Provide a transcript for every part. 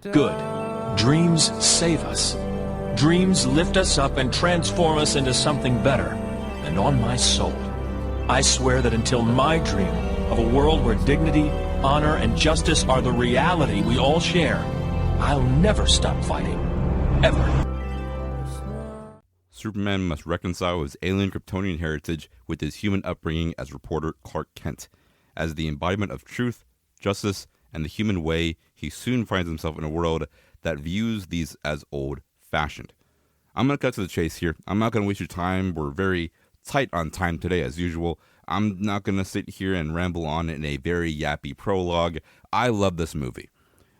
Good. Dreams save us. Dreams lift us up and transform us into something better. And on my soul, I swear that until my dream of a world where dignity, honor, and justice are the reality we all share, I'll never stop fighting. Ever. Superman must reconcile his alien Kryptonian heritage with his human upbringing as reporter Clark Kent. As the embodiment of truth, justice, and the human way, he soon finds himself in a world that views these as old-fashioned. I'm going to cut to the chase here. I'm not going to waste your time. We're very tight on time today, as usual. I'm not going to sit here and ramble on in a very yappy prologue. I love this movie.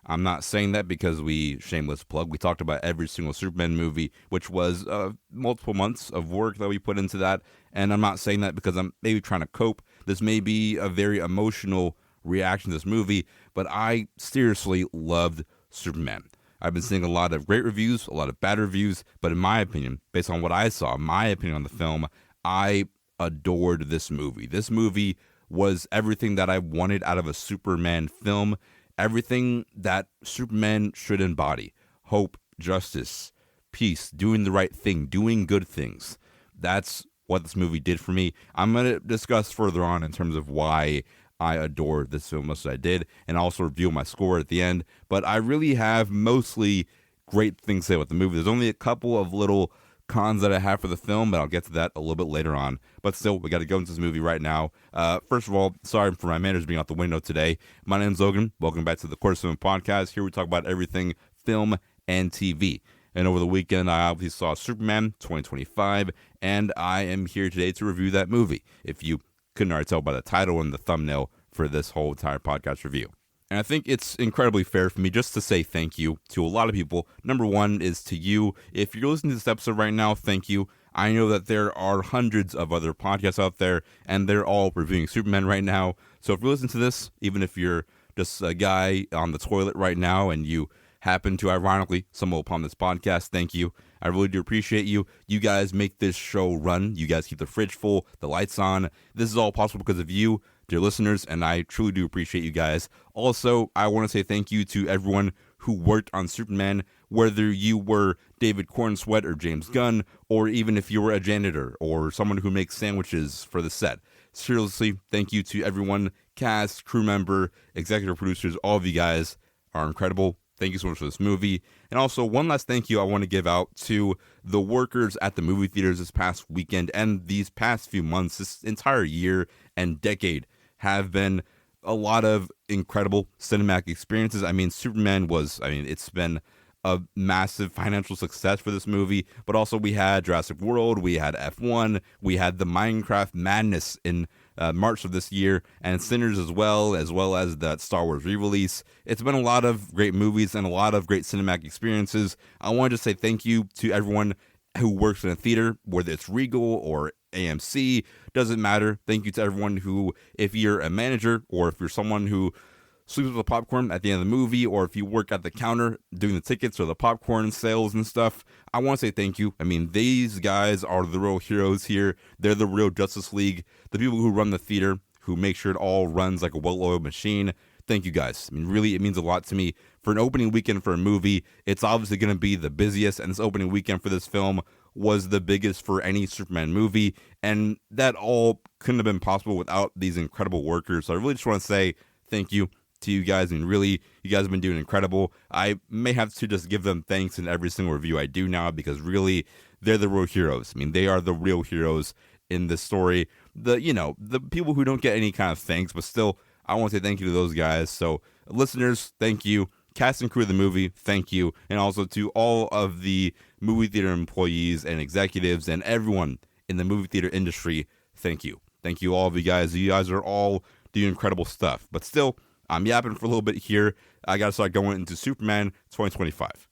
I'm not saying that because shameless plug, we talked about every single Superman movie, which was multiple months of work that we put into that. And I'm not saying that because I'm maybe trying to cope. This may be a very emotional reaction to this movie, but I seriously loved Superman. I've been seeing a lot of great reviews, a lot of bad reviews, but in my opinion, based on what I saw, my opinion on the film, I adored this movie. This movie was everything that I wanted out of a Superman film, everything that Superman should embody: hope, justice, peace, doing the right thing, doing good things. That's what this movie did for me. I'm going to discuss further on in terms of why I adored this film as I did, and also review my score at the end. But I really have mostly great things to say about the movie. There's only a couple of little cons that I have for the film, but I'll get to that a little bit later on. But still, we got to go into this movie right now. First of all, sorry for my manners being out the window today. My name's Logan. Welcome back to the Court of Cinema podcast. Here we talk about everything film and TV. And over the weekend, I obviously saw Superman 2025, and I am here today to review that movie. If you couldn't already tell by the title and the thumbnail for this whole entire podcast review. And I think it's incredibly fair for me just to say thank you to a lot of people. Number one is to you. If you're listening to this episode right now, thank you. I know that there are hundreds of other podcasts out there, and they're all reviewing Superman right now. So if you listen to this, even if you're just a guy on the toilet right now and you happen to ironically stumble upon this podcast, thank you. I really do appreciate you. You guys make this show run. You guys keep the fridge full, the lights on. This is all possible because of you, dear listeners, and I truly do appreciate you guys. Also, I want to say thank you to everyone who worked on Superman, whether you were David Cornsweet or James Gunn, or even if you were a janitor or someone who makes sandwiches for the set. Seriously, thank you to everyone, cast, crew member, executive producers, all of you guys are incredible. Thank you so much for this movie. And also, one last thank you I want to give out to the workers at the movie theaters this past weekend and these past few months. This entire year and decade have been a lot of incredible cinematic experiences. I mean, it's been a massive financial success for this movie, but also we had Jurassic World, we had F1, we had the Minecraft madness in March of this year, and Sinners as well as the Star Wars re-release. It's been a lot of great movies and a lot of great cinematic experiences. I wanted to say thank you to everyone who works in a theater, whether it's Regal or AMC, doesn't matter. Thank you to everyone who, if you're a manager or if you're someone who sleeps with the popcorn at the end of the movie, or if you work at the counter doing the tickets or the popcorn sales and stuff, I want to say thank you. I mean, these guys are the real heroes here. They're the real Justice League, the people who run the theater, who make sure it all runs like a well-oiled machine. Thank you guys. I mean, really, it means a lot to me. For an opening weekend for a movie, it's obviously going to be the busiest, and this opening weekend for this film was the biggest for any Superman movie, and that all couldn't have been possible without these incredible workers. So I really just want to say thank you to you guys, and really, you guys have been doing incredible. I may have to just give them thanks in every single review I do now, because really, they're the real heroes. I mean, they are the real heroes in this story. The people who don't get any kind of thanks, but still, I want to say thank you to those guys. So, listeners, thank you. Cast and crew of the movie, thank you. And also to all of the movie theater employees and executives and everyone in the movie theater industry, thank you. Thank you, all of you guys. You guys are all doing incredible stuff. But still, I'm yapping for a little bit here. I got to start going into Superman 2025.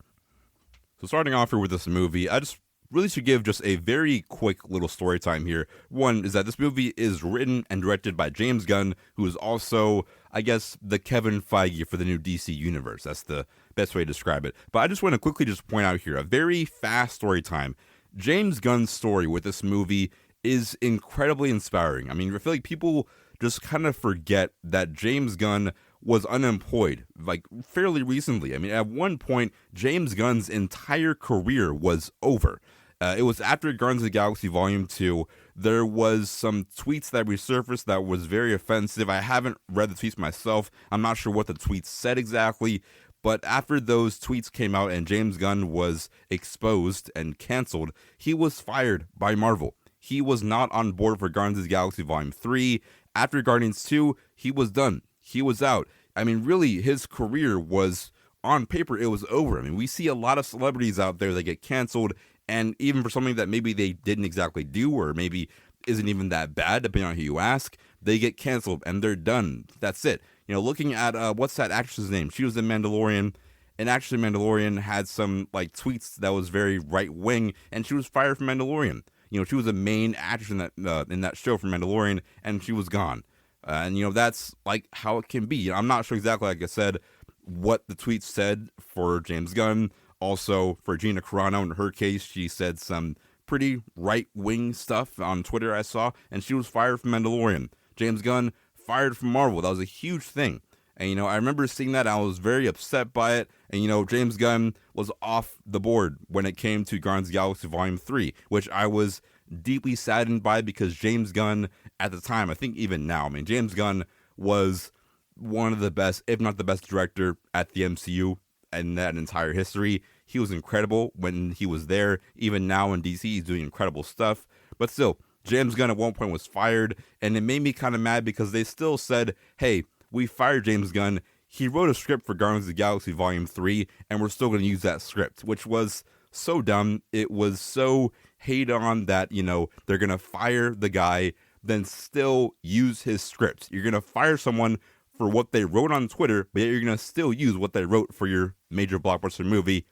So starting off here with this movie, I just really should give just a very quick little story time here. One is that this movie is written and directed by James Gunn, who is also, I guess, the Kevin Feige for the new DC universe. That's the best way to describe it. But I just want to quickly just point out here, a very fast story time. James Gunn's story with this movie is incredibly inspiring. I mean, I feel like people just kind of forget that James Gunn was unemployed, like fairly recently. I mean, at one point, James Gunn's entire career was over. It was after Guardians of the Galaxy Volume 2. There was some tweets that resurfaced that was very offensive. I haven't read the tweets myself. I'm not sure what the tweets said exactly. But after those tweets came out and James Gunn was exposed and canceled, he was fired by Marvel. He was not on board for Guardians of the Galaxy Volume 3. After Guardians 2, he was done. He was out. I mean, really, his career was, on paper, it was over. I mean, we see a lot of celebrities out there that get canceled, and even for something that maybe they didn't exactly do, or maybe isn't even that bad, depending on who you ask, they get canceled, and they're done. That's it. You know, looking at, what's that actress's name? She was in Mandalorian, and actually Mandalorian had some, like, tweets that was very right-wing, and she was fired from Mandalorian. You know, she was a main actress in that show from Mandalorian, and she was gone. And, you know, that's, like, how it can be. You know, I'm not sure exactly, like I said, what the tweet said for James Gunn. Also, for Gina Carano, in her case, she said some pretty right-wing stuff on Twitter, I saw, and she was fired from Mandalorian. James Gunn fired from Marvel. That was a huge thing. And, you know, I remember seeing that. I was very upset by it. And, you know, James Gunn was off the board when it came to Guardians of the Galaxy Volume 3, which I was deeply saddened by, because James Gunn, at the time, I think even now, I mean, James Gunn was one of the best, if not the best director at the MCU in that entire history. He was incredible when he was there. Even now in DC, he's doing incredible stuff. But still, James Gunn at one point was fired, and it made me kind of mad because they still said, hey, we fired James Gunn. He wrote a script for Guardians of the Galaxy Volume 3, and we're still going to use that script, which was so dumb. It was so hate on that, you know, they're going to fire the guy, then still use his script. You're going to fire someone for what they wrote on Twitter, but yet you're going to still use what they wrote for your major blockbuster movie.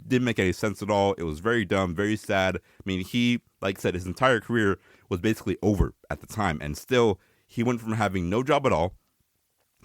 Didn't make any sense at all. It was very dumb, very sad. I mean, he, like I said, his entire career was basically over at the time, and still, he went from having no job at all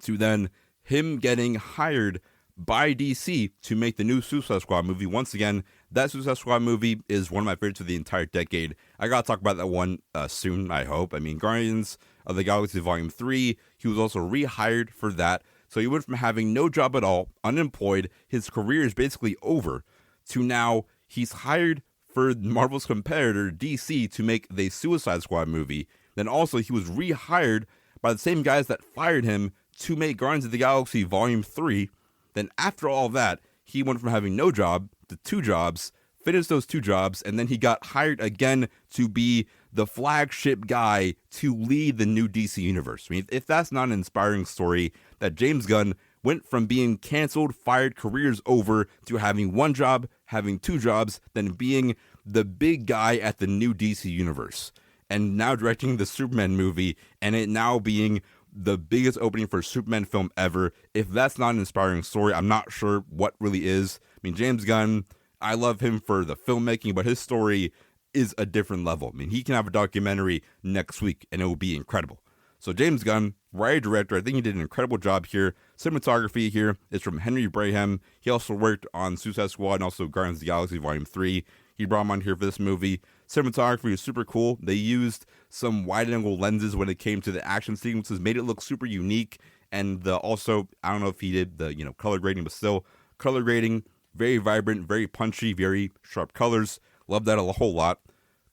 to then him getting hired by DC to make the new Suicide Squad movie. Once again, that Suicide Squad movie is one of my favorites of the entire decade. I gotta talk about that one soon, I hope. I mean, Guardians of the Galaxy Volume 3, he was also rehired for that. So he went from having no job at all, unemployed, his career is basically over, to now he's hired for Marvel's competitor, DC, to make the Suicide Squad movie. Then also he was rehired by the same guys that fired him to make Guardians of the Galaxy Volume 3. Then after all that, he went from having no job to 2 jobs, finished those 2 jobs, and then he got hired again to be the flagship guy to lead the new DC universe. I mean, if that's not an inspiring story, that James Gunn went from being canceled, fired, careers over, to having 1 job, having 2 jobs, then being the big guy at the new DC universe, and now directing the Superman movie, and it now being the biggest opening for a Superman film ever. If that's not an inspiring story, I'm not sure what really is. I mean, James Gunn, I love him for the filmmaking, but his story is a different level. I mean, he can have a documentary next week, and it will be incredible. So James Gunn, writer, director, I think he did an incredible job here. Cinematography here is from Henry Braham. He also worked on Suicide Squad and also Guardians of the Galaxy Volume 3. He brought him on here for this movie. Cinematography is super cool. They used some wide-angle lenses when it came to the action sequences, made it look super unique. And also, I don't know if he did the, you know, color grading, but still, color grading, very vibrant, very punchy, very sharp colors. Love that a whole lot.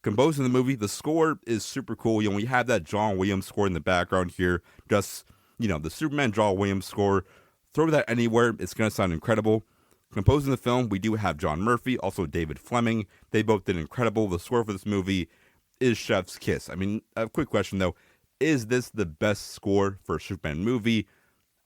Composing the movie, the score is super cool. You know, we have that John Williams score in the background here. Just, you know, the Superman John Williams score. Throw that anywhere, it's going to sound incredible. Composing the film, we do have John Murphy, also David Fleming. They both did incredible. The score for this movie is chef's kiss. I mean, a quick question though. Is this the best score for a Superman movie?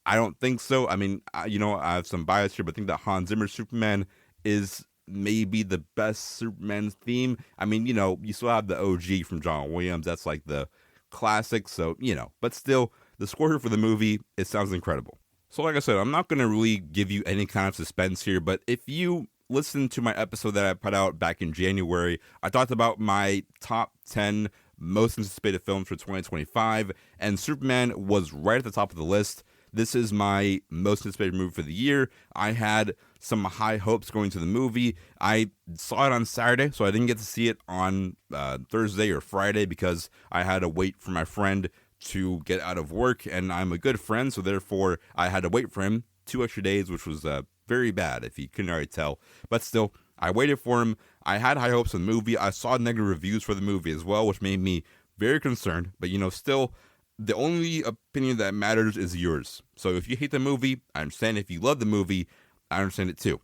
I don't think so. I mean, you know, I have some bias here, but I think that Hans Zimmer's Superman is maybe the best Superman theme. I mean, you know, you still have the OG from John Williams. That's like the classic. So, you know, but still, the score here for the movie, it sounds incredible. So like I said, I'm not going to really give you any kind of suspense here, but if you listen to my episode that I put out back in January, I talked about my top 10 most anticipated films for 2025, and Superman was right at the top of the list. This is my most anticipated movie for the year. I had some high hopes going to the movie. I saw it on Saturday, so I didn't get to see it on Thursday or Friday because I had to wait for my friend to get out of work, and I'm a good friend, so therefore I had to wait for him 2 extra days, which was very bad, if you couldn't already tell. But still, I waited for him. I had high hopes of the movie. I saw negative reviews for the movie as well, which made me very concerned. But, still, the only opinion that matters is yours. So if you hate the movie, I understand. If you love the movie, I understand it too.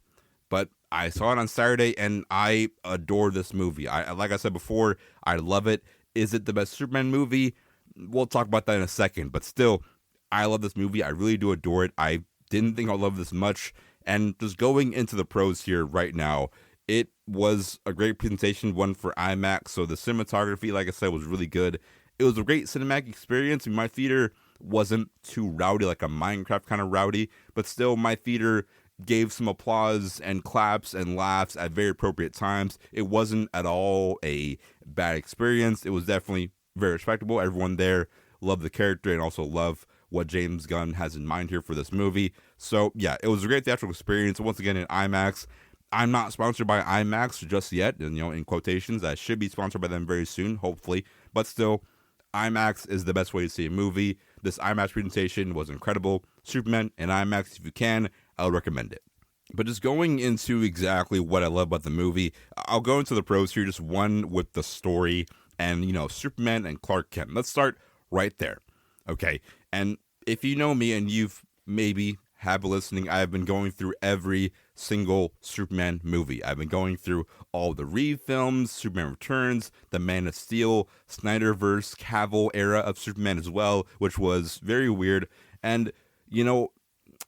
But I saw it on Saturday, and I adore this movie. Like I said before, I love it. Is it the best Superman movie? We'll talk about that in a second. But still, I love this movie. I really do adore it. I didn't think I'd love this much. And just going into the pros here right now, it was a great presentation, one for IMAX. So the cinematography, like I said, was really good. It was a great cinematic experience. My theater wasn't too rowdy, like a Minecraft kind of rowdy. But still, my theater gave some applause and claps and laughs at very appropriate times. It wasn't at all a bad experience. It was definitely very respectable. Everyone there loved the character and also loved what James Gunn has in mind here for this movie. So yeah, it was a great theatrical experience. Once again, in IMAX. I'm not sponsored by IMAX just yet, and in quotations, I should be sponsored by them very soon, hopefully. But still, IMAX is the best way to see a movie. This IMAX presentation was incredible. Superman in IMAX, if you can, I would recommend it. But just going into exactly what I love about the movie, I'll go into the pros here, just one with the story and, Superman and Clark Kent. Let's start right there, okay? And if you know me and you've maybe have been listening, I've been going through every single Superman movie. I've been going through all the Reeve films, Superman Returns, the Man of Steel, Snyderverse, Cavill era of Superman as well, which was very weird. And,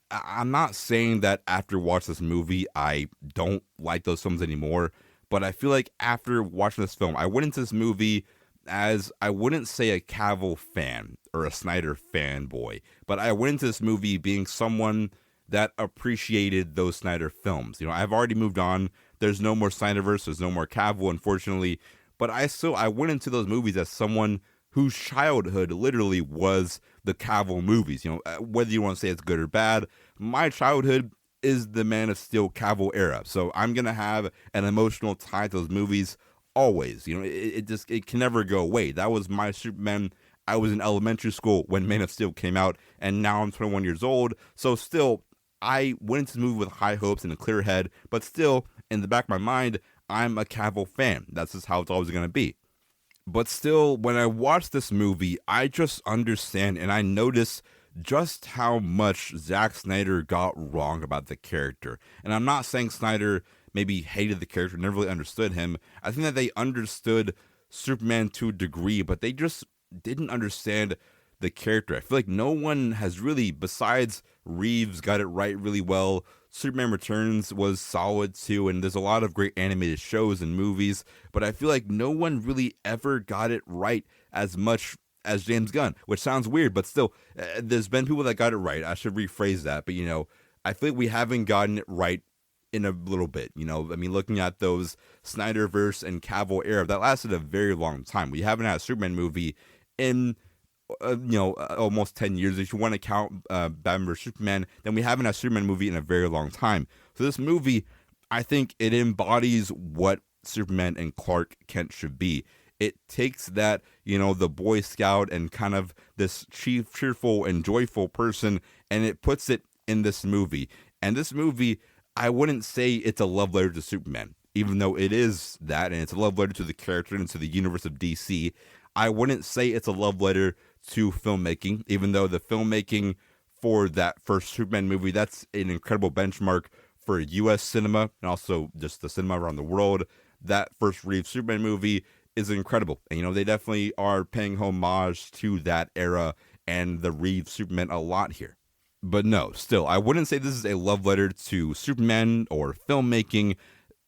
I'm not saying that after watching this movie, I don't like those films anymore, but I feel like after watching this film, I went into this movie as, I wouldn't say a Cavill fan or a Snyder fanboy, but I went into this movie being someone that appreciated those Snyder films. I've already moved on. There's no more Snyderverse. There's no more Cavill, unfortunately. But I went into those movies as someone whose childhood literally was the Cavill movies. Whether you want to say it's good or bad, my childhood is the Man of Steel Cavill era. So I'm going to have an emotional tie to those movies always. It can never go away. That was my Superman. I was in elementary school when Man of Steel came out, and now I'm 21 years old. So still, I went into this movie with high hopes and a clear head, but still, in the back of my mind, I'm a Cavill fan. That's just how it's always going to be. But still, when I watch this movie, I just understand and I notice just how much Zack Snyder got wrong about the character. And I'm not saying Snyder maybe hated the character, never really understood him. I think that they understood Superman to a degree, but they just didn't understand the character. I feel like no one has really, besides Reeves, got it right really well. Superman Returns was solid too, and there's a lot of great animated shows and movies, but I feel like no one really ever got it right as much as James Gunn, which sounds weird, but still, there's been people that got it right. I should rephrase that, but I feel like we haven't gotten it right in a little bit. Looking at those Snyderverse and Cavill era, that lasted a very long time. We haven't had a Superman movie in almost 10 years. If you want to count Batman vs Superman, then we haven't had a Superman movie in a very long time. So this movie, I think it embodies what Superman and Clark Kent should be. It takes that, the Boy Scout and kind of this cheerful and joyful person, and it puts it in this movie. And this movie, I wouldn't say it's a love letter to Superman, even though it is that, and it's a love letter to the character and to the universe of DC. I wouldn't say it's a love letter to filmmaking, even though the filmmaking for that first Superman movie, that's an incredible benchmark for U.S. cinema and also just the cinema around the world. That first Reeves Superman movie is incredible. And, they definitely are paying homage to that era and the Reeves Superman a lot here. But no, still, I wouldn't say this is a love letter to Superman or filmmaking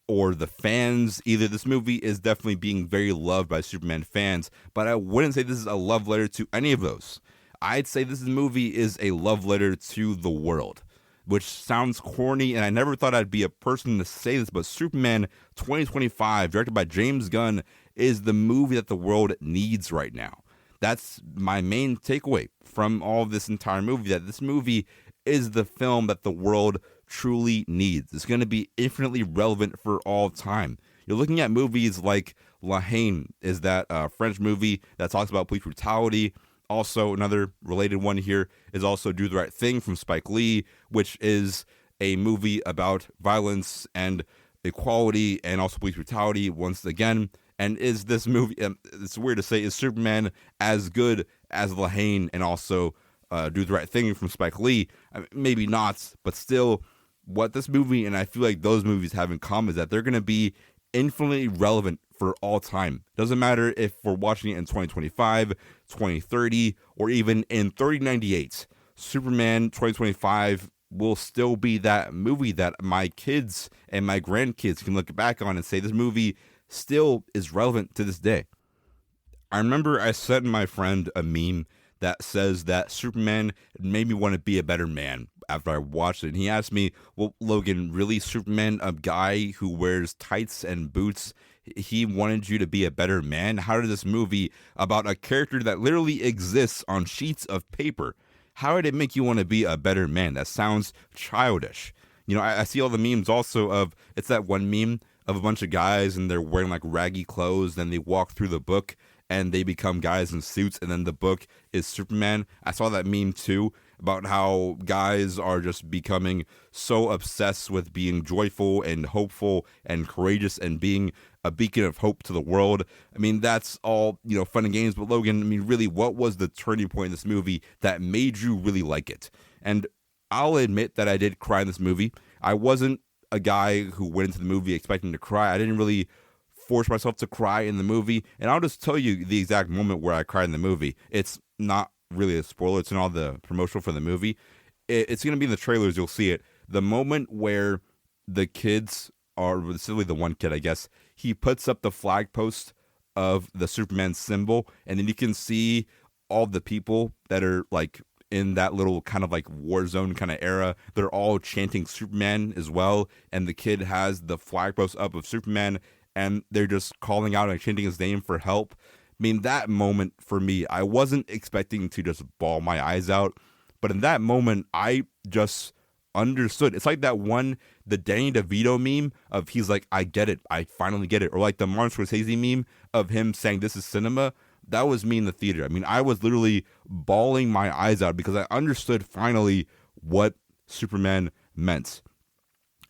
or the fans either. This movie is definitely being very loved by Superman fans, but I wouldn't say this is a love letter to any of those. I'd say this movie is a love letter to the world, which sounds corny, and I never thought I'd be a person to say this, but Superman 2025, directed by James Gunn, is the movie that the world needs right now. That's my main takeaway from all of this entire movie, that this movie is the film that the world truly needs. It's going to be infinitely relevant for all time. You're looking at movies like La Haine, is that French movie that talks about police brutality. Also, another related one here is also Do the Right Thing from Spike Lee, which is a movie about violence and equality and also police brutality once again. And is this movie, it's weird to say, is Superman as good as Lahane and also Do the Right Thing from Spike Lee? I mean, maybe not, but still, what this movie and I feel like those movies have in common is that they're going to be infinitely relevant for all time. Doesn't matter if we're watching it in 2025, 2030, or even in 3098. Superman 2025 will still be that movie that my kids and my grandkids can look back on and say this movie still is relevant to this day. I remember I sent my friend a meme that says that Superman made me want to be a better man after I watched it. And he asked me, well, Logan, really, Superman, a guy who wears tights and boots, he wanted you to be a better man? How did this movie about a character that literally exists on sheets of paper, how did it make you want to be a better man? That sounds childish. You know, I see all the memes also of, it's that one meme of a bunch of guys and they're wearing like raggy clothes, then they walk through the book and they become guys in suits, and then the book is Superman. I saw that meme too about how guys are just becoming so obsessed with being joyful and hopeful and courageous and being a beacon of hope to the world. I mean, that's all, you know, fun and games, but Logan, I mean, really, what was the turning point in this movie that made you really like it? And I'll admit that I did cry in this movie. I wasn't a guy who went into the movie expecting to cry. I didn't really force myself to cry in the movie, and I'll just tell you the exact moment where I cried in the movie. It's not really a spoiler. It's in all the promotional for the movie. It's going to be in the trailers. You'll see it. The moment where the kids are, specifically the one kid, I guess, he puts up the flag post of the Superman symbol, and then you can see all the people that are like in that little kind of like war zone kind of era. They're all chanting Superman as well, and the kid has the flag post up of Superman, and they're just calling out and chanting his name for help. I mean, that moment for me, I wasn't expecting to just bawl my eyes out, but in that moment, I just understood. It's like that one, the Danny DeVito meme of he's like, I get it, I finally get it. Or like the Martin Scorsese meme of him saying, this is cinema. That was me in the theater. I mean, I was literally bawling my eyes out because I understood finally what Superman meant.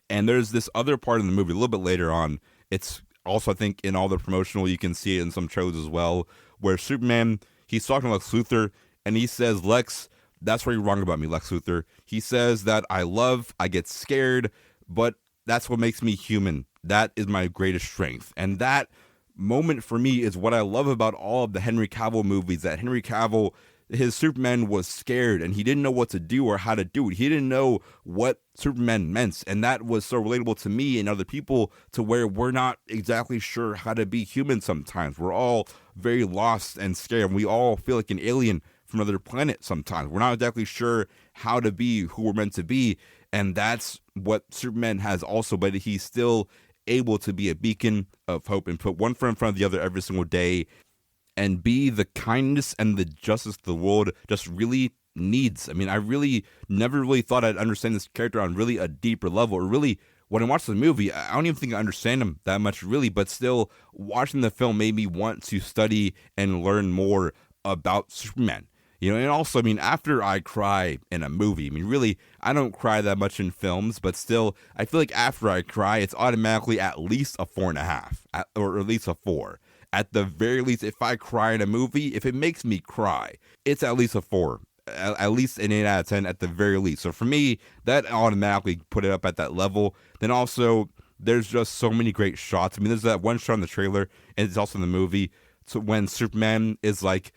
And there's this other part in the movie a little bit later on. It's also, I think, in all the promotional, you can see it in some trailers as well, where Superman, he's talking to Lex Luthor, and he says, Lex, that's where you're wrong about me, Lex Luthor. He says that I get scared, but that's what makes me human. That is my greatest strength. And that moment for me is what I love about all of the Henry Cavill movies, that Henry Cavill, his Superman was scared and he didn't know what to do or how to do it. He didn't know what Superman meant. And that was so relatable to me and other people, to where we're not exactly sure how to be human sometimes. We're all very lost and scared. And we all feel like an alien from another planet sometimes. We're not exactly sure how to be who we're meant to be. And that's what Superman has also, but he's still able to be a beacon of hope and put one foot in front of the other every single day and be the kindness and the justice the world just really needs. I mean, I really never really thought I'd understand this character on really a deeper level, or really when I watched the movie, I don't even think I understand him that much really, but still watching the film made me want to study and learn more about Superman. You know, and also, I mean, after I cry in a movie, I mean, really, I don't cry that much in films, but still, I feel like after I cry, it's automatically at least a 4.5, or at least a 4. At the very least, if I cry in a movie, if it makes me cry, it's at least a 4. At least an 8 out of 10 at the very least. So for me, that automatically put it up at that level. Then also, there's just so many great shots. I mean, there's that one shot in the trailer, and it's also in the movie, so when Superman is like,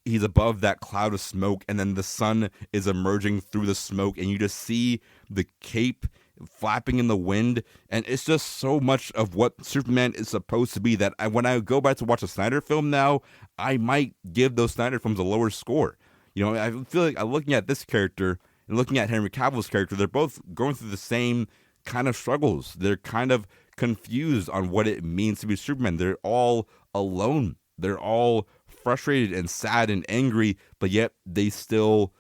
he's above that cloud of smoke, and then the sun is emerging through the smoke, and you just see the cape flapping in the wind, and it's just so much of what Superman is supposed to be that when I go back to watch a Snyder film now, I might give those Snyder films a lower score. You know, I feel like I'm looking at this character and looking at Henry Cavill's character, they're both going through the same kind of struggles. They're kind of confused on what it means to be Superman. They're all alone. They're all frustrated and sad and angry, but yet they still,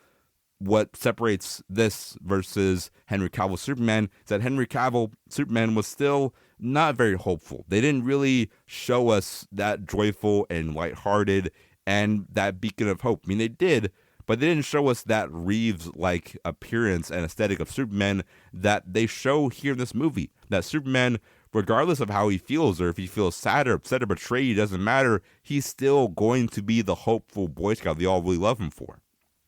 what separates this versus Henry Cavill Superman is that Henry Cavill Superman was still not very hopeful. They didn't really show us that joyful and lighthearted and that beacon of hope. I mean, they did, but they didn't show us that Reeves-like appearance and aesthetic of Superman that they show here in this movie. That Superman, regardless of how he feels, or if he feels sad or upset or betrayed, it doesn't matter. He's still going to be the hopeful Boy Scout they all really love him for.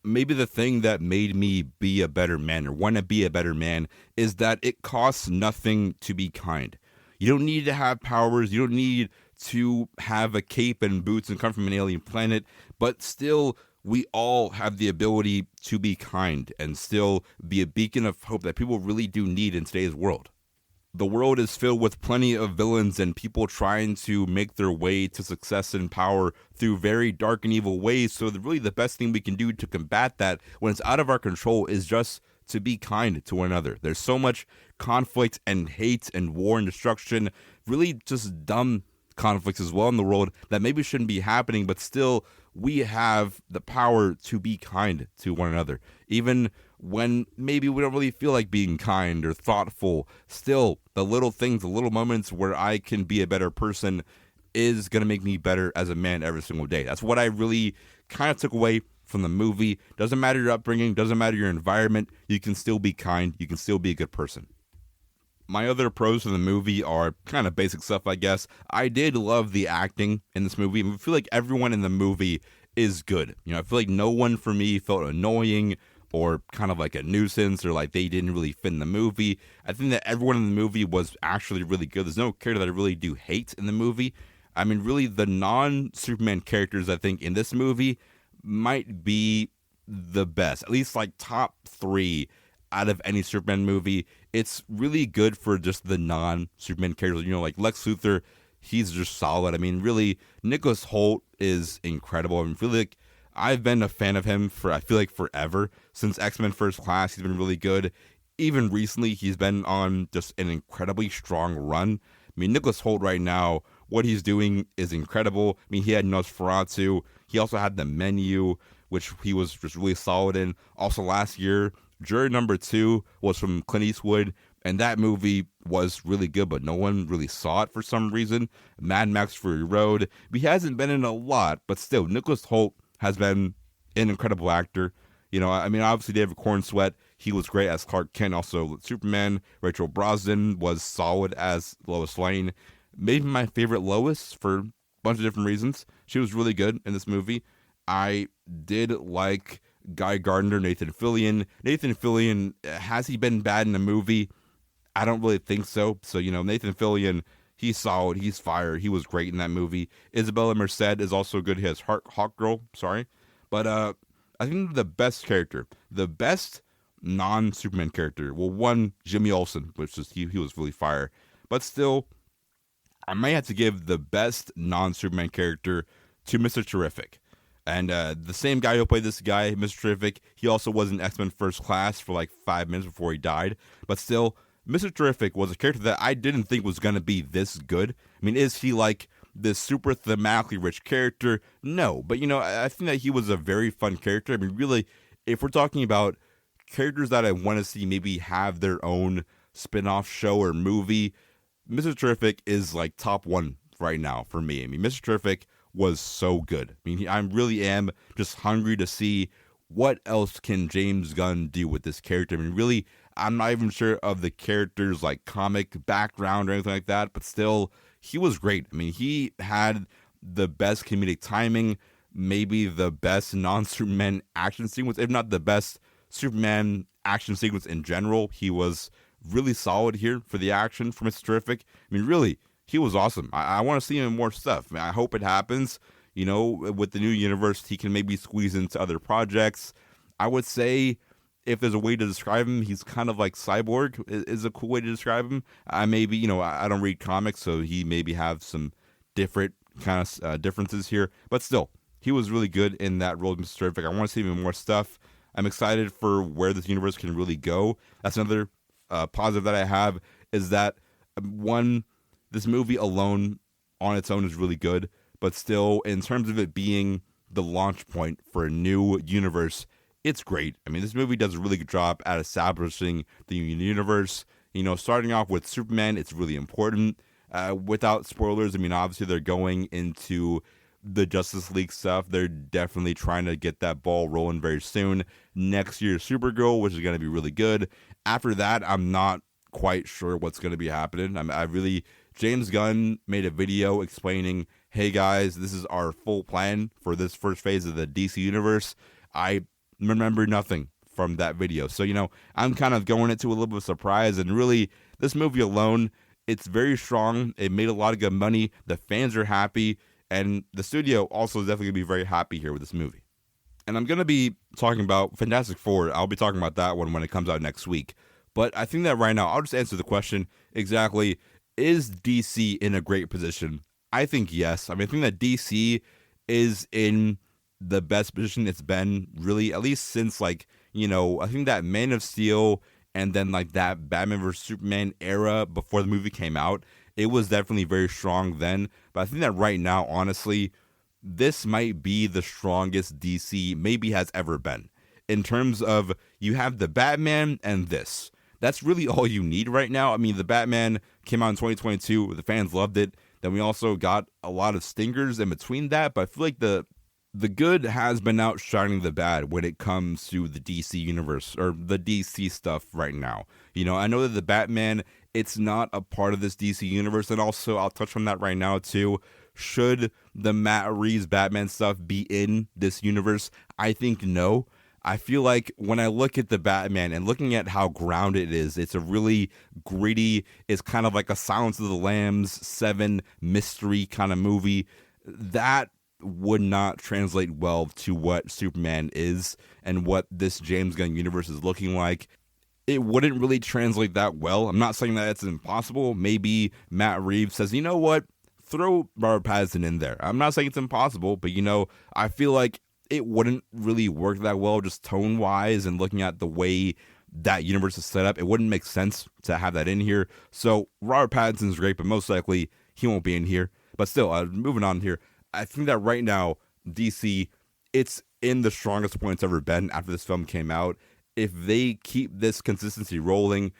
Maybe the thing that made me be a better man or want to be a better man is that it costs nothing to be kind. You don't need to have powers. You don't need to have a cape and boots and come from an alien planet, but still we all have the ability to be kind and still be a beacon of hope that people really do need in today's world. The world is filled with plenty of villains and people trying to make their way to success and power through very dark and evil ways. So really the best thing we can do to combat that when it's out of our control is just to be kind to one another. There's so much conflict and hate and war and destruction, really just dumb conflicts as well in the world that maybe shouldn't be happening, but still we have the power to be kind to one another. Even when maybe we don't really feel like being kind or thoughtful, still the little things, the little moments where I can be a better person is going to make me better as a man every single day. That's what I really kind of took away from the movie. Doesn't matter your upbringing, doesn't matter your environment, you can still be kind, you can still be a good person. My other pros for the movie are kind of basic stuff, I guess. I did love the acting in this movie. I feel like everyone in the movie is good. I feel like no one for me felt annoying or kind of like a nuisance or like they didn't really fit in the movie. I think that everyone in the movie was actually really good. There's no character that I really do hate in the movie. I mean, really, the non-Superman characters, I think, in this movie might be the best. At least like top 3 out of any Superman movie. It's really good for just the non-Superman characters. Like Lex Luthor, he's just solid. I mean, really, Nicholas Hoult is incredible. I feel like I've been a fan of him for, I feel like, forever. Since X-Men First Class, he's been really good. Even recently, he's been on just an incredibly strong run. I mean, Nicholas Hoult right now, what he's doing is incredible. I mean, he had Nosferatu. He also had The Menu, which he was just really solid in. Also last year, Jury Number 2 was from Clint Eastwood, and that movie was really good, but no one really saw it for some reason. Mad Max Fury Road. He hasn't been in a lot, but still, Nicholas Hoult has been an incredible actor. I mean, obviously David Cornsweet, he was great as Clark Kent, also Superman. Rachel Brosnan was solid as Lois Lane. Maybe my favorite Lois for a bunch of different reasons. She was really good in this movie. I did like Guy Gardner, Nathan Fillion. Nathan Fillion, has he been bad in a movie? I don't really think so. So, Nathan Fillion, he's solid. He's fire. He was great in that movie. Isabella Merced is also good. He has Hawkgirl, sorry. But I think the best character, the best non-Superman character, well, one, Jimmy Olsen, which is he was really fire. But still, I might have to give the best non-Superman character to Mr. Terrific. And the same guy who played this guy, Mr. Terrific, he also was in X-Men First Class for like 5 minutes before he died. But still, Mr. Terrific was a character that I didn't think was going to be this good. I mean, is he like this super thematically rich character? No. But, I think that he was a very fun character. I mean, really, if we're talking about characters that I want to see maybe have their own spin-off show or movie, Mr. Terrific is like top 1 right now for me. I mean, Mr. Terrific was so good. I mean, I really am just hungry to see what else can James Gunn do with this character. I mean, really, I'm not even sure of the character's like comic background or anything like that, but still, he was great. I mean, he had the best comedic timing, maybe the best non-Superman action sequence, if not the best Superman action sequence in general. He was really solid here for the action for Mr. Terrific. I mean, really, he was awesome. I want to see him in more stuff. I mean, I hope it happens. With the new universe, he can maybe squeeze into other projects. I would say, if there's a way to describe him, he's kind of like Cyborg is a cool way to describe him. I don't read comics, so he maybe have some different kind of differences here. But still, he was really good in that role of Mr. Terrific. I want to see him in more stuff. I'm excited for where this universe can really go. That's another positive that I have, is that, one, this movie alone on its own is really good, but still, in terms of it being the launch point for a new universe, it's great. I mean, this movie does a really good job at establishing the universe. Starting off with Superman, it's really important. Without spoilers, I mean, obviously they're going into the Justice League stuff. They're definitely trying to get that ball rolling very soon. Next year, Supergirl, which is going to be really good. After that, I'm not quite sure what's going to be happening. James Gunn made a video explaining, hey guys, this is our full plan for this first phase of the DC universe. I remember nothing from that video. So, I'm kind of going into a little bit of surprise, and really, this movie alone, it's very strong. It made a lot of good money. The fans are happy, and the studio also is definitely going to be very happy here with this movie. And I'm going to be talking about Fantastic Four. I'll be talking about that one when it comes out next week. But I think that right now, I'll just answer the question exactly, is DC in a great position? I think yes. I think that DC is in the best position it's been, really, at least since, I think that Man of Steel and then, that Batman vs. Superman era before the movie came out, it was definitely very strong then. But I think that right now, honestly, this might be the strongest DC maybe has ever been. In terms of, you have the Batman and this. That's really all you need right now. The Batman came out in 2022. The fans loved it. Then we also got a lot of stinkers in between that. But I feel like the good has been outshining the bad when it comes to the DC universe or the DC stuff right now. I know that the Batman, it's not a part of this DC universe. And also, I'll touch on that right now too. Should the Matt Reeves Batman stuff be in this universe? I think no. I feel like when I look at the Batman and looking at how grounded it is, it's a really gritty, it's kind of like a Silence of the Lambs 7 mystery kind of movie. That would not translate well to what Superman is and what this James Gunn universe is looking like. It wouldn't really translate that well. I'm not saying that it's impossible. Maybe Matt Reeves says, you know what? Throw Robert Pattinson in there. I'm not saying it's impossible, but I feel like it wouldn't really work that well just tone-wise and looking at the way that universe is set up. It wouldn't make sense to have that in here. So Robert Pattinson's great, but most likely he won't be in here. But still, moving on here, I think that right now, DC, it's in the strongest point it's ever been after this film came out. If they keep this consistency rolling,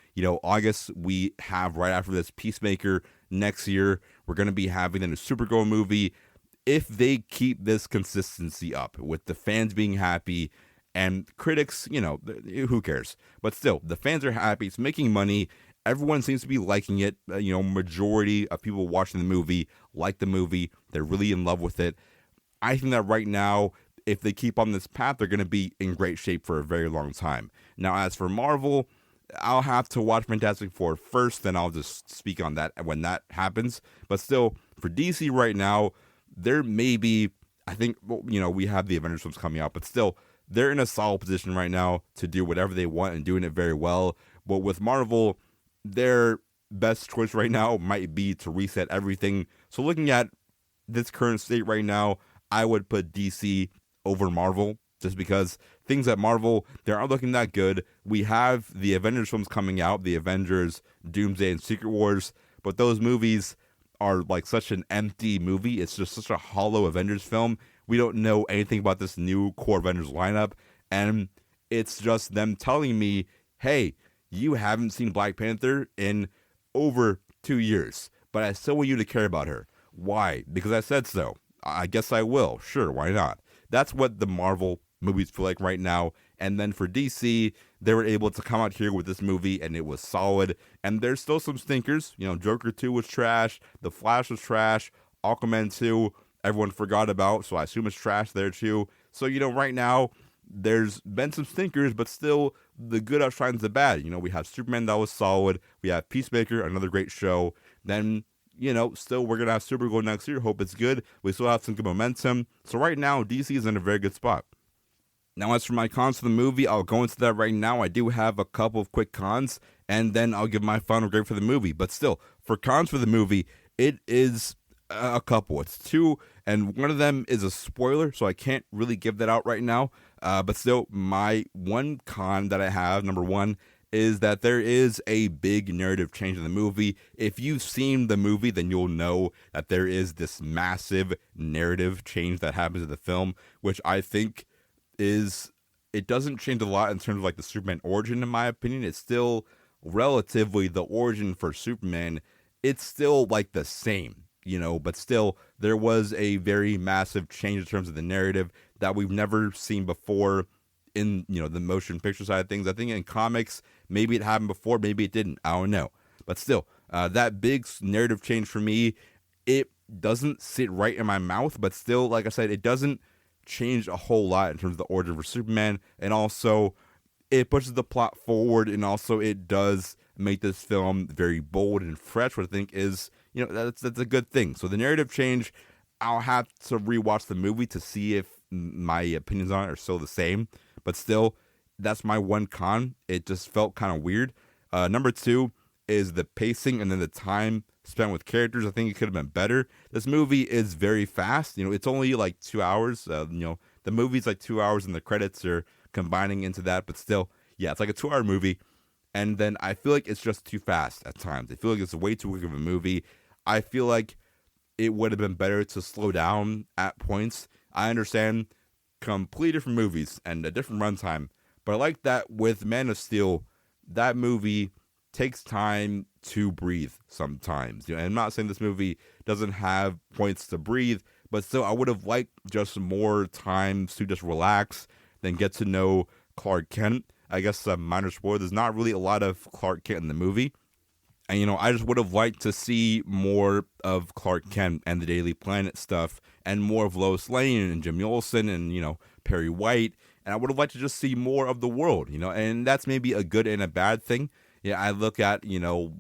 August, we have right after this Peacemaker. Next year, we're going to be having a Supergirl movie. If they keep this consistency up with the fans being happy and critics, who cares? But still, the fans are happy. It's making money. Everyone seems to be liking it. Majority of people watching the movie like the movie. They're really in love with it. I think that right now, if they keep on this path, they're going to be in great shape for a very long time. Now, as for Marvel, I'll have to watch Fantastic Four first, then I'll just speak on that when that happens. But still, for DC right now, there may be, I think, we have the Avengers films coming out, but still, they're in a solid position right now to do whatever they want and doing it very well. But with Marvel, their best choice right now might be to reset everything. So looking at this current state right now, I would put DC over Marvel just because things at Marvel, they aren't looking that good. We have the Avengers films coming out, the Avengers, Doomsday, and Secret Wars, but those movies are such an empty movie. It's just such a hollow Avengers film. We don't know anything about this new core Avengers lineup, and it's just them telling me, hey, you haven't seen Black Panther in over 2 years, but I still want you to care about her. Why? Because I said so. I guess I will. Sure, why not? That's what the Marvel movies feel like right now. And then for DC, they were able to come out here with this movie, and it was solid. And there's still some stinkers. Joker 2 was trash. The Flash was trash. Aquaman 2, everyone forgot about, so I assume it's trash there too. So, right now, there's been some stinkers, but still, the good outshines the bad. We have Superman that was solid. We have Peacemaker, another great show. Then, still we're going to have Supergirl next year. Hope it's good. We still have some good momentum. So right now, DC is in a very good spot. Now, as for my cons for the movie, I'll go into that right now. I do have a couple of quick cons, and then I'll give my final grade for the movie. But still, for cons for the movie, it is a couple. It's two, and one of them is a spoiler, so I can't really give that out right now. But still, my one con that I have, number one, is that there is a big narrative change in the movie. If you've seen the movie, then you'll know that there is this massive narrative change that happens in the film, which I think it doesn't change a lot in terms of the Superman origin, in my opinion. It's still relatively the origin for Superman. It's still the same. but still, there was a very massive change in terms of the narrative that we've never seen before in, the motion picture side of things. I think in comics, maybe it happened before, maybe it didn't. I don't know. But still, that big narrative change for me, it doesn't sit right in my mouth, but still, like I said, it doesn't change a whole lot in terms of the origin for Superman, and also it pushes the plot forward, and also it does make this film very bold and fresh, what I think is, that's a good thing. So the narrative change, I'll have to rewatch the movie to see if my opinions on it are still the same, but still, that's my one con. It just felt kind of weird. Number two is the pacing and then the time spent with characters. I think it could have been better. This movie is very fast. It's only like 2 hours. The movie's like 2 hours and the credits are combining into that, but still, yeah, it's like a 2 hour movie. And then I feel like it's just too fast at times. I feel like it's way too quick of a movie. I feel like it would have been better to slow down at points. I understand completely different movies and a different runtime, but I like that with Man of Steel, that movie takes time to breathe sometimes. And I'm not saying this movie doesn't have points to breathe, but still, I would have liked just more time to just relax, then get to know Clark Kent. I guess a minor spoiler, there's not really a lot of Clark Kent in the movie. And, I just would have liked to see more of Clark Kent and the Daily Planet stuff, and more of Lois Lane and Jimmy Olsen and, Perry White. And I would have liked to just see more of the world, and that's maybe a good and a bad thing. Yeah, I look at,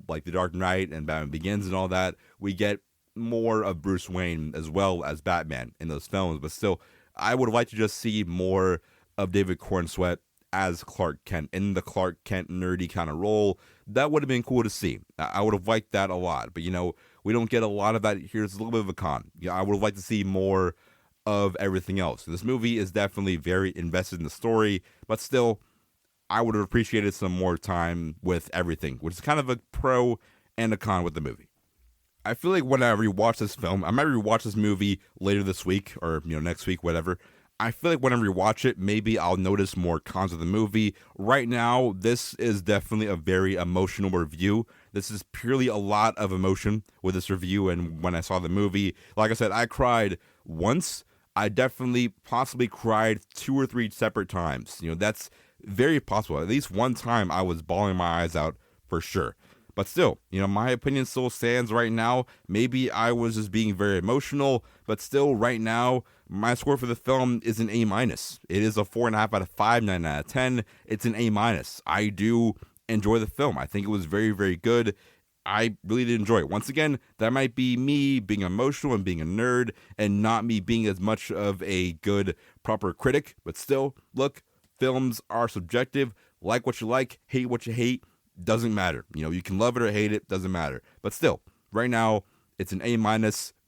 like The Dark Knight and Batman Begins and all that. We get more of Bruce Wayne as well as Batman in those films. But still, I would have liked to just see more of David Cornsweet as Clark Kent in the Clark Kent nerdy kind of role. That would have been cool to see. I would have liked that a lot. But, we don't get a lot of that here. It's a little bit of a con. I would have liked to see more of everything else. This movie is definitely very invested in the story, but still, I would have appreciated some more time with everything, which is kind of a pro and a con with the movie. I feel like when I rewatch this film, I might rewatch this movie later this week or, next week, whatever. I feel like when I rewatch it, maybe I'll notice more cons of the movie. Right now, this is definitely a very emotional review. This is purely a lot of emotion with this review, and when I saw the movie, like I said, I cried once. I definitely possibly cried 2 or 3 separate times. That's very possible. At least one time I was bawling my eyes out for sure. But still, my opinion still stands right now. Maybe I was just being very emotional, but still right now, my score for the film is an A-. It is a 4.5 out of 5, 9 out of 10. It's an A-. I do enjoy the film. I think it was very, very good. I really did enjoy it. Once again, that might be me being emotional and being a nerd and not me being as much of a good, proper critic. But still, look, films are subjective. Like what you like, hate what you hate. Doesn't matter. You can love it or hate it. Doesn't matter. But still, right now, it's an A-.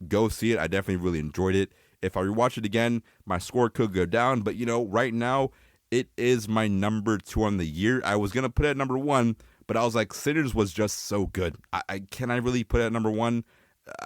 Go see it. I definitely really enjoyed it. If I rewatch it again, my score could go down. But, right now, it is my number 2 on the year. I was going to put it at number 1, but I was like, Sinners was just so good. Can I really put it at number 1?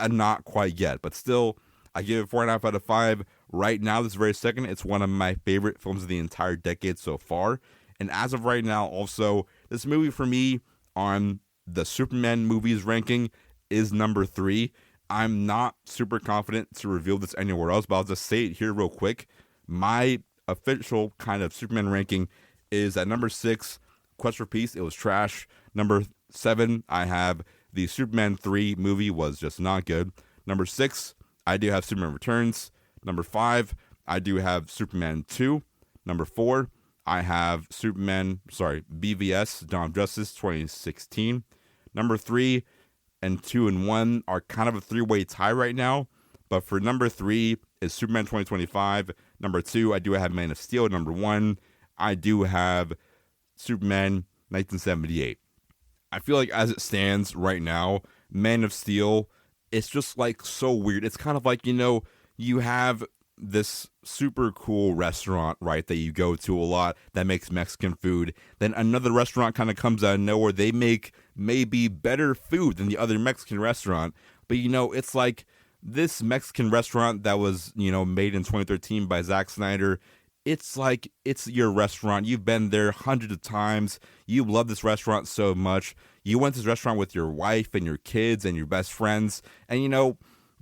Not quite yet. But still, I give it 4.5 out of 5. Right now, this very second, it's one of my favorite films of the entire decade so far. And as of right now, also, this movie for me on the Superman movies ranking is number 3. I'm not super confident to reveal this anywhere else, but I'll just say it here real quick. My official kind of Superman ranking is at number 6, Quest for Peace. It was trash. Number 7, I have the Superman 3 movie was just not good. Number 6, I do have Superman Returns. Number 5, I do have Superman 2. Number 4, I have BVS, Dawn of Justice 2016. Number 3 and 2 and 1 are kind of a 3-way tie right now. But for number 3 is Superman 2025. Number 2, I do have Man of Steel. Number 1, I do have Superman 1978. I feel like as it stands right now, Man of Steel, it's just like so weird. It's kind of like, you have this super cool restaurant, right, that you go to a lot that makes Mexican food. Then another restaurant kind of comes out of nowhere. They make maybe better food than the other Mexican restaurant. But, it's like this Mexican restaurant that was, made in 2013 by Zack Snyder. It's like it's your restaurant. You've been there hundreds of times. You love this restaurant so much. You went to this restaurant with your wife and your kids and your best friends. And,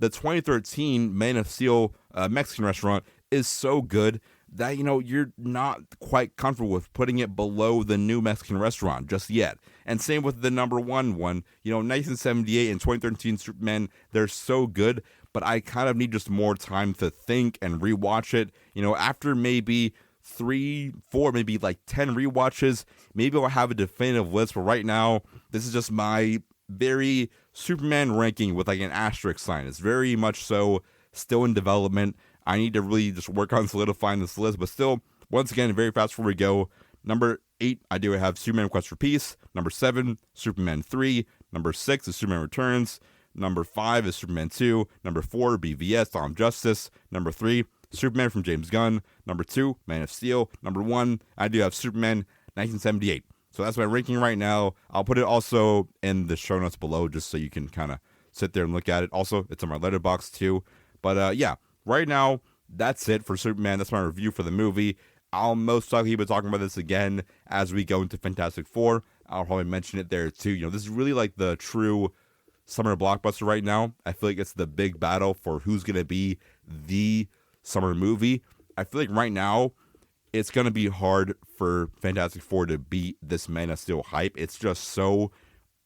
the 2013 Man of Steel Mexican restaurant is so good that, you're not quite comfortable with putting it below the new Mexican restaurant just yet. And same with the number one. 1978 and 2013 Superman, they're so good, but I kind of need just more time to think and rewatch it. After maybe 3, 4, maybe like 10 rewatches, maybe I'll have a definitive list, but right now, this is just my very Superman ranking with like an asterisk sign. It's very much so still in development. I need to really just work on solidifying this list, but still, once again, very fast before we go. Number 8, I do have Superman Quest for Peace. Number 7, Superman 3. Number 6 is Superman Returns. Number 5 is Superman 2. Number 4, BVS, Dawn of Justice. Number 3, Superman from James Gunn. Number 2, Man of Steel. Number 1, I do have Superman 1978. So that's my ranking right now. I'll put it also in the show notes below just so you can kind of sit there and look at it. Also, it's on my letterbox too. But yeah, right now, that's it for Superman. That's my review for the movie. I'll most likely be talking about this again as we go into Fantastic Four. I'll probably mention it there too. This is really like the true summer blockbuster right now. I feel like it's the big battle for who's going to be the summer movie. I feel like right now, it's going to be hard for Fantastic Four to beat this Man of Steel hype. It's just so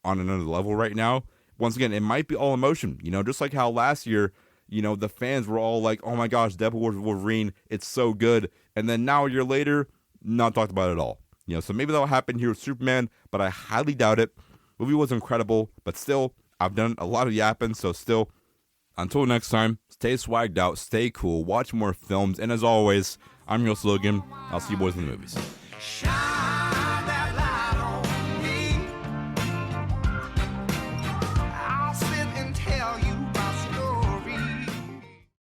on another level right now. Once again, it might be all emotion, just like how last year, the fans were all like, oh my gosh, Deadpool vs. Wolverine, it's so good. And then now a year later, not talked about it at all. So maybe that'll happen here with Superman, but I highly doubt it. The movie was incredible, but still, I've done a lot of yapping, so still, until next time, stay swagged out, stay cool, watch more films, and as always, I'm your Logan. I'll see you boys in the movies.